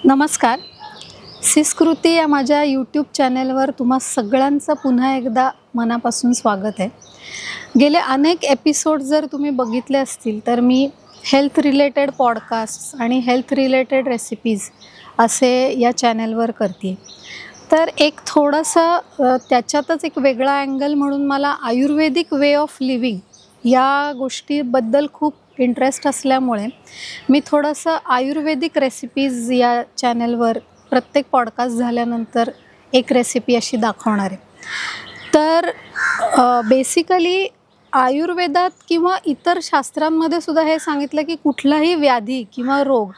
नमस्कार. सिस्कृती या माझ्या यूट्यूब चॅनेलवर तुम्हा सगळ्यांचं पुन्हा एकदा मनापासून स्वागत आहे. गेले अनेक एपिसोड जर तुम्ही बघितले असतील तर मी हेल्थ रिलेटेड पॉडकास्ट्स आणि हेल्थ रिलेटेड रेसिपीज असे या चॅनेलवर करते. तर एक थोडंसं त्याच्यातच एक वेगळा अँगल म्हणून मला आयुर्वेदिक वे ऑफ लिव्हिंग या गोष्टीबद्दल खूप इंटरेस्ट असल्यामुळे मी थोडंसं आयुर्वेदिक रेसिपीज या चॅनलवर प्रत्येक पॉडकास्ट झाल्यानंतर एक रेसिपी अशी दाखवणार आहे. तर बेसिकली आयुर्वेदात किंवा इतर शास्त्रांमध्ये सुद्धा हे सांगितलं की कुठलाही व्याधी किंवा रोग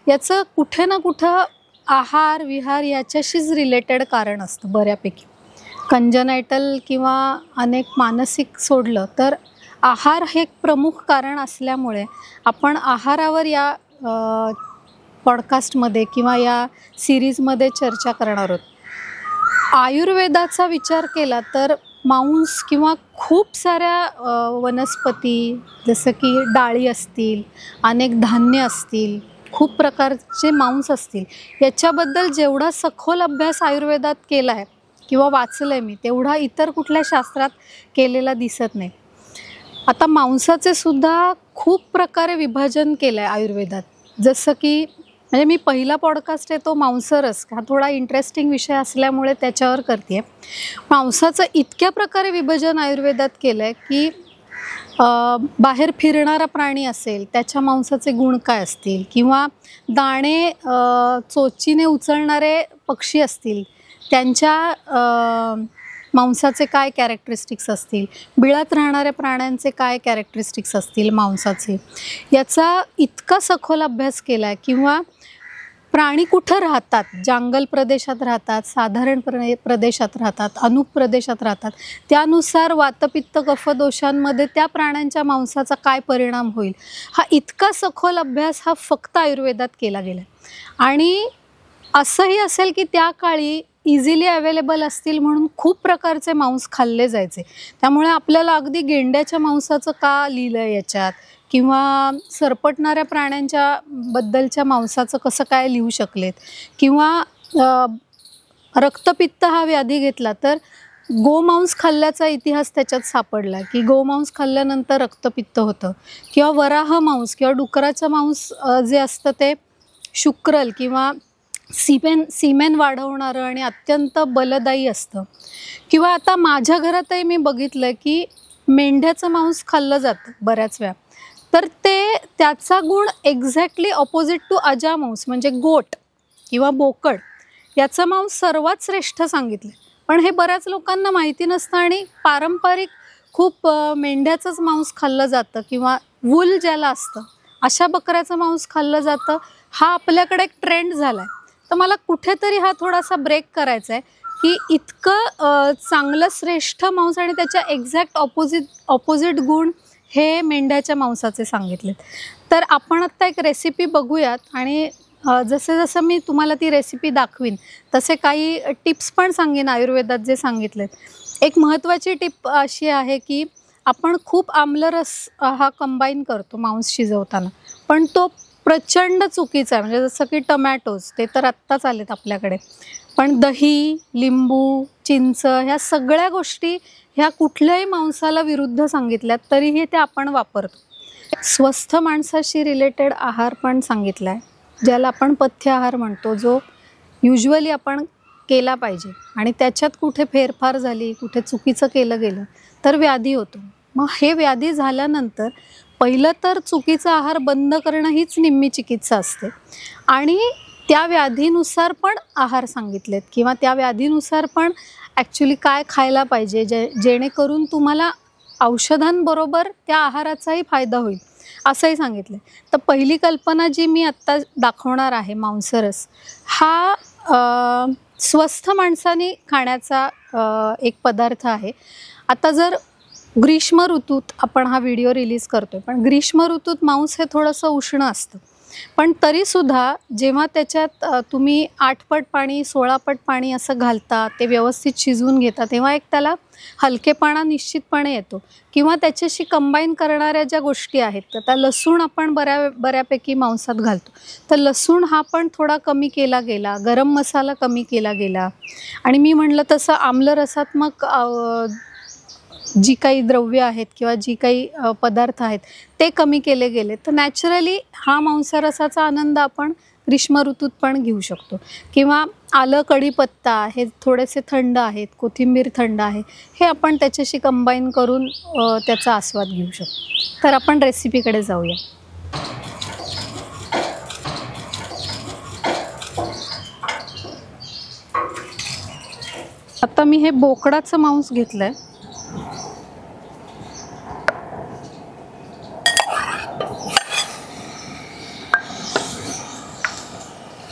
याचं कुठे ना कुठं आहार विहार याच्याशीच रिलेटेड कारण असतं बऱ्यापैकी. कंजनायटल किंवा अनेक मानसिक सोडलं तर आहार हे एक प्रमुख कारण असल्यामुळे आपण आहारावर या पॉडकास्टमध्ये किंवा या सिरीजमध्ये चर्चा करणार आहोत. आयुर्वेदाचा विचार केला तर मांस किंवा खूप साऱ्या वनस्पती जसं की डाळी असतील, अनेक धान्य असतील, खूप प्रकारचे मांस असतील, याच्याबद्दल जेवढा सखोल अभ्यास आयुर्वेदात केला आहे किंवा वाचलं आहे मी तेवढा इतर कुठल्या शास्त्रात केलेला दिसत नाही. आता मांसाचे सुद्धा खूप प्रकारे विभाजन केलं आहे आयुर्वेदात. जसं की म्हणजे मी पहिला पॉडकास्ट आहे तो मांसारस, हा थोडा इंटरेस्टिंग विषय असल्यामुळे त्याच्यावर करते. मांसाचं इतक्या प्रकारे विभाजन आयुर्वेदात केलं आहे की बाहेर फिरणारा प्राणी असेल त्याच्या मांसाचे गुण काय असतील, किंवा दाणे चोचीने उचलणारे पक्षी असतील त्यांच्या मांसाचे काय कॅरेक्टरिस्टिक्स असतील, बिळात राहणाऱ्या प्राण्यांचे काय कॅरेक्टरिस्टिक्स असतील मांसाचे, याचा इतका सखोल अभ्यास केला आहे. किंवा प्राणी कुठं राहतात, जंगल प्रदेशात राहतात, साधारण प्रदेशात राहतात, अनूप प्रदेशात राहतात, त्यानुसार वातपित्त कफदोषांमध्ये त्या प्राण्यांच्या मांसाचा काय परिणाम होईल, हा इतका सखोल अभ्यास हा फक्त आयुर्वेदात केला गेला. आणि असंही असेल की त्या काळी इझिली अवेलेबल असतील म्हणून खूप प्रकारचे मांस खाल्ले जायचे. त्यामुळे आपल्याला अगदी गेंड्याच्या मांसाचं का लिहिलं आहे याच्यात, किंवा सरपटणाऱ्या प्राण्यांच्या बद्दलच्या मांसाचं कसं काय लिहू शकलेत, किंवा रक्तपित्त हा व्याधी घेतला तर गोमांस खाल्ल्याचा इतिहास त्याच्यात सापडला की गोमांस खाल्ल्यानंतर रक्तपित्त होतं, किंवा वराह मांस किंवा डुकराचं मांस जे असतं ते शुक्रल किंवा सीमेन वाढवणारं आणि अत्यंत बलदायी असतं. किंवा आता माझ्या घरातही मी बघितलं की मेंढ्याचं मांस खाल्लं जातं बऱ्याच वेळा, तर त्याचा गुण एक्झॅक्टली ऑपोजिट टू अजा मांस म्हणजे गोट किंवा बोकड याचं मांस सर्वात श्रेष्ठ सांगितलं. पण हे बऱ्याच लोकांना माहिती नसतं आणि पारंपरिक खूप मेंढ्याचंच मांस खाल्लं जातं किंवा वूल ज्याला असतं अशा बकऱ्याचं मांस खाल्लं जातं. हा आपल्याकडे एक ट्रेंड झाला आहे. तर मला कुठेतरी हा थोडासा ब्रेक करायचा आहे की इतकं चांगलं श्रेष्ठ मांस आणि त्याच्या एक्झॅक्ट ऑपोजिट गुण हे मेंढ्याच्या मांसाचे सांगितलेत. तर आपण आत्ता एक रेसिपी बघूयात आणि जसं जसं मी तुम्हाला ती रेसिपी दाखवीन तसे काही टिप्स पण सांगेन आयुर्वेदात जे सांगितलेत. एक महत्त्वाची टिप अशी आहे की आपण खूप आम्लरस हा कंबाईन करतो मांस शिजवताना, पण तो प्रचंड चुकीचा आहे. म्हणजे जसं की टमॅटोज ते तर आत्ताच आलेत आपल्याकडे, पण दही, लिंबू, चिंच ह्या सगळ्या गोष्टी ह्या कुठल्याही मांसाला विरुद्ध सांगितल्यात तरीही ते आपण वापरतो. स्वस्थ माणसाशी रिलेटेड आहार पण सांगितला आहे ज्याला आपण पथ्य आहार म्हणतो, जो युजली आपण केला पाहिजे. आणि त्याच्यात कुठे फेरफार झाली, कुठे चुकीचं केलं गेलं तर व्याधी होतो. मग हे व्याधी झाल्यानंतर पहिलं तर चुकीचा आहार बंद करणं हीच निम्मी चिकित्सा असते. आणि त्या व्याधीनुसार पण आहार सांगितलेत किंवा त्या व्याधीनुसार पण ॲक्च्युली काय खायला पाहिजे जेणेकरून तुम्हाला औषधांबरोबर त्या आहाराचाही फायदा होईल असंही सांगितलं. तर पहिली कल्पना जी मी आत्ता दाखवणार आहे मांसारस, हा स्वस्थ माणसाने खाण्याचा एक पदार्थ आहे. आता जर ग्रीष्म ऋतूत आपण हा व्हिडिओ रिलीज करतोय, पण ग्रीष्म ऋतूत मांस हे थोडंसं उष्ण असतं पण तरीसुद्धा जेव्हा त्याच्यात तुम्ही 8 पट पाणी 16 पट पाणी असं घालता, ते व्यवस्थित शिजवून घेता, तेव्हा एक त्याला हलकेपणा निश्चितपणे येतो. किंवा त्याच्याशी कंबाईन करणाऱ्या ज्या गोष्टी आहेत, तर त्या लसूण आपण बऱ्यापैकी मांसात घालतो, तर लसूण हा पण थोडा कमी केला गेला, गरम मसाला कमी केला गेला, आणि मी म्हटलं तसं आम्लरसात्मक जी काही द्रव्य आहेत किंवा जी काही पदार्थ आहेत ते कमी केले गेले, तर नॅचरली हा मांसारसाचा आनंद आपण ग्रीष्म ऋतूत पण घेऊ शकतो. किंवा आलं, कढीपत्ता हे थोडेसे थंड आहेत, कोथिंबीर थंड आहे, हे आपण त्याच्याशी कंबाईन करून त्याचा आस्वाद घेऊ शकतो. तर आपण रेसिपीकडे जाऊया. आता मी हे बोकडाचं मांस घेतलंय.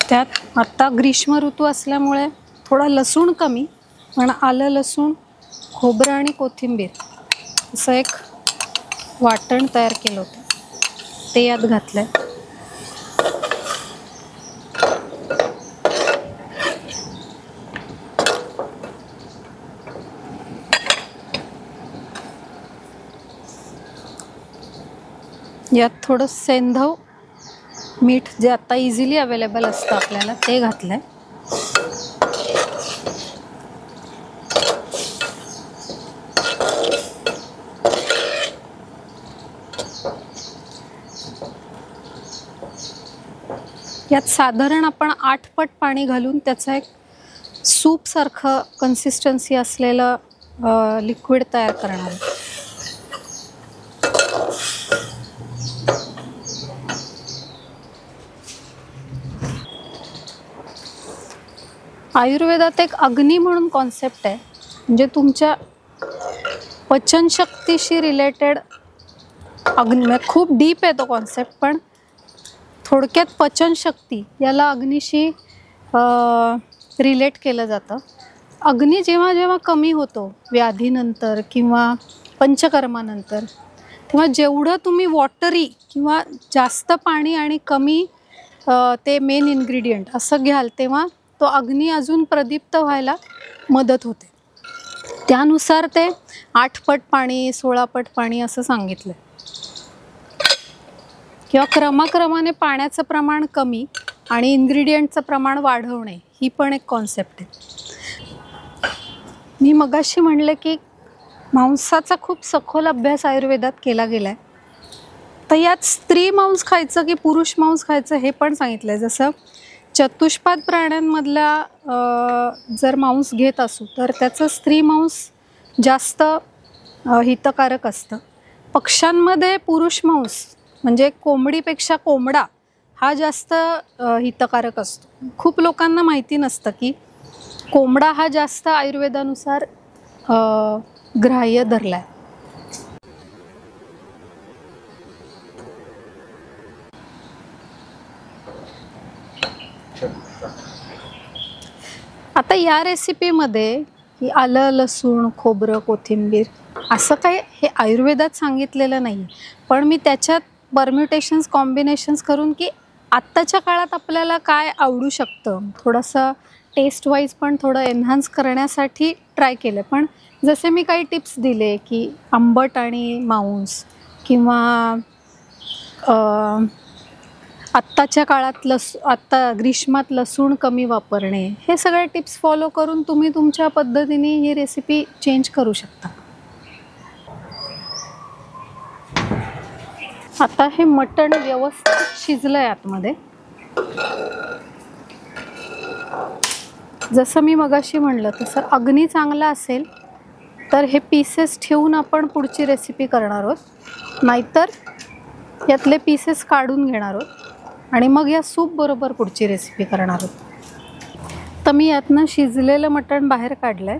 त्यात आता ग्रीष्म ऋतू असल्यामुळे थोडा लसूण कमी, पण आलं, लसूण, खोबरं आणि कोथिंबीर असं एक वाटण तयार केलं होतं, ते यात घातलंय. यात थोडं सेंधव मीठ, जे आता इझिली अवेलेबल असतं आपल्याला, ते घातलंय. यात साधारण आपण 8 पट पाणी घालून त्याचा एक सूप सारखं कन्सिस्टन्सी असलेलं लिक्विड तयार करणार आहे. आयुर्वेदात एक अग्नी म्हणून कॉन्सेप्ट आहे, म्हणजे तुमच्या पचनशक्तीशी रिलेटेड अग्नी. खूप डीप आहे तो कॉन्सेप्ट, पण थोडक्यात पचनशक्ती याला अग्नीशी रिलेट केलं जातं. अग्नी जेव्हा जेव्हा कमी होतो व्याधीनंतर किंवा पंचकर्मानंतर, तेव्हा जेवढं तुम्ही वॉटरी किंवा जास्त पाणी आणि कमी ते मेन इन्ग्रेडियंट असं घ्याल, तेव्हा तो अग्नी अजून प्रदीप्त व्हायला मदत होते. त्यानुसार ते 8 पट पाणी 16 पट पाणी असं सांगितलं. किंवा क्रमाक्रमाने पाण्याचं प्रमाण कमी आणि इन्ग्रेडियंटचं प्रमाण वाढवणे, ही पण एक कॉन्सेप्ट आहे. मी मगाशी म्हणले की मांसाचा खूप सखोल अभ्यास आयुर्वेदात केला गेला आहे. तर यात स्त्री मांस खायचं की पुरुष मांस खायचं हे पण सांगितलं आहे. जसं चतुष्पाद प्राण्यांमधला जर मांस घेत असू तर त्याचं स्त्री मांस जास्त हितकारक असतं. पक्ष्यांमध्ये पुरुष मांस म्हणजे कोंबडीपेक्षा कोंबडा हा जास्त हितकारक असतो. खूप लोकांना माहिती नसतं की कोंबडा हा जास्त आयुर्वेदानुसार ग्राह्य धरला आहे. आता या रेसिपीमध्ये की आलं, लसूण, खोबरं, कोथिंबीर असं काही हे आयुर्वेदात सांगितलेलं नाही, पण मी त्याच्यात परम्युटेशन्स कॉम्बिनेशन्स करून की आत्ताच्या काळात आपल्याला काय आवडू शकतं, थोडंसं टेस्ट वाईज पण थोडं एन्हान्स करण्यासाठी ट्राय केलं. पण जसे मी काही टिप्स दिले की आंबट आणि मांस किंवा आत्ताच्या काळात आत्ता ग्रीष्मात लसूण कमी वापरणे, हे सगळे टिप्स फॉलो करून तुम्ही तुमच्या पद्धतीने ही रेसिपी चेंज करू शकता. आता हे मटण व्यवस्थित शिजलं आहे आतमध्ये. जसं मी मगाशी म्हणलं तसं अग्नी चांगला असेल तर हे पीसेस ठेवून आपण पुढची रेसिपी करणार आहोत, नाहीतर यातले पीसेस काढून घेणार आहोत आणि मग या सूप बरोबर पुढची रेसिपी करणार आहोत. तर मी यातनं शिजलेलं मटण बाहेर काढलं आहे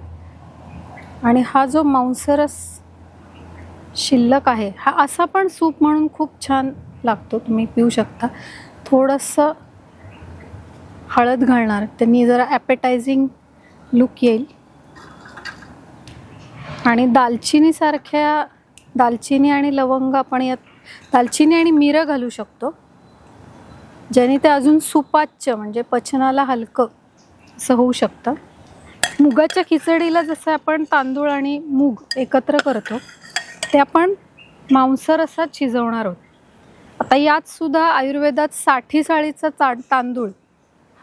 आणि हा जो मांसरस शिल्लक आहे हा असा पण सूप म्हणून खूप छान लागतो, तुम्ही पिऊ शकता. थोडंसं हळद घालणार, त्यांनी जरा ॲपेटायझिंग लुक येईल. आणि दालचिनीसारख्या, दालचिनी आणि लवंग आपण यात, दालचिनी आणि मिरं घालू शकतो. ज्याने ते अजून सुपाच्य म्हणजे पचनाला हलकं असं होऊ शकतं. मुगाच्या खिचडीला जसं आपण तांदूळ आणि मूग एकत्र करतो ते आपण मांसर असा शिजवणार आहोत. आता यात सुद्धा आयुर्वेदात 60 साळीचा तांदूळ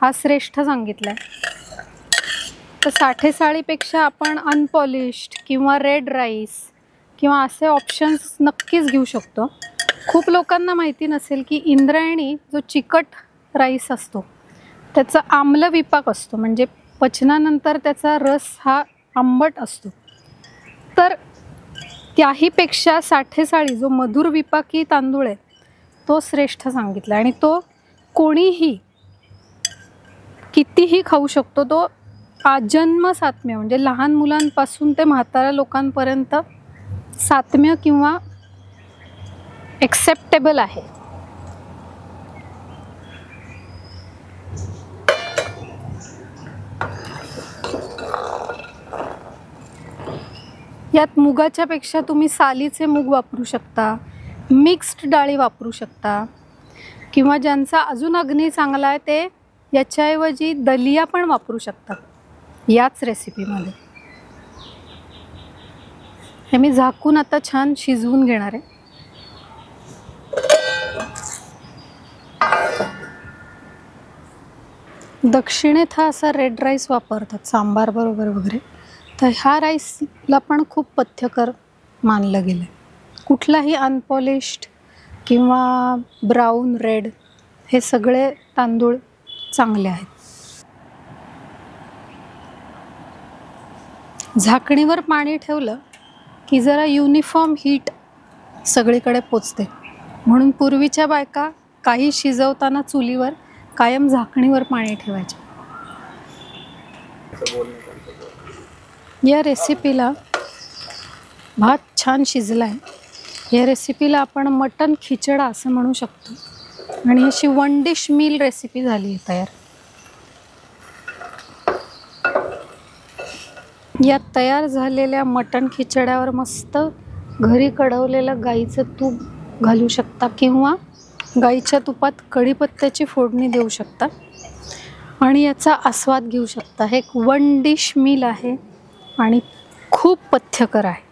हा श्रेष्ठ सांगितला आहे. तर 60 साळीपेक्षा आपण अनपॉलिश्ड किंवा रेड राईस किंवा असे ऑप्शन्स नक्कीच घेऊ शकतो. खूप लोकांना माहिती नसेल की इंद्रायणी जो चिकट राईस असतो त्याचा आम्ल विपाक असतो, म्हणजे पचनानंतर त्याचा रस हा आंबट असतो. तर त्याहीपेक्षा 60 साळी जो मधुर विपाकी तांदूळ आहे तो श्रेष्ठ सांगितला आणि तो कोणीही कितीही खाऊ शकतो. तो आजन्म सात्म्य म्हणजे लहान मुलांपासून ते म्हाताऱ्या लोकांपर्यंत सात्म्य किंवा एक्सेप्टेबल आहे. यात मुगाच्या पेक्षा तुम्ही सालीचे मूग वापरू शकता, मिक्स्ड डाळी वापरू शकता किंवा ज्यांचा अजून अग्नी चांगला आहे ते याच्याऐवजी दलिया पण वापरू शकतात याच रेसिपीमध्ये. हे मी झाकून आता छान शिजवून घेणार आहे. दक्षिणेत हा असा रेड राईस वापरतात सांबार बरोबर वगैरे, तर ह्या राईसला पण खूप पथ्यकर मानलं गेलं आहे. कुठलाही अनपॉलिश्ड किंवा ब्राऊन रेड हे सगळे तांदूळ चांगले आहेत. झाकणीवर पाणी ठेवलं की जरा युनिफॉर्म हीट सगळीकडे पोचते, म्हणून पूर्वीच्या बायका काही शिजवताना चुलीवर कायम झाकणीवर पाणी ठेवायचे. या रेसिपीला भात छान शिजला आहे. या रेसिपीला आपण मटन खिचडा असं म्हणू शकतो आणि अशी 1 डिश मील रेसिपी झाली आहे तयार. या तयार झालेल्या मटन खिचड्यावर मस्त घरी कढवलेलं गाईचं तूप घालू शकता किंवा गाईच्या तुपात कढीपत्त्याची फोडणी देऊ शकता आणि याचा आस्वाद घेऊ शकता. हे एक 1 डिश मील आहे आणि खूप पथ्यकर आहे.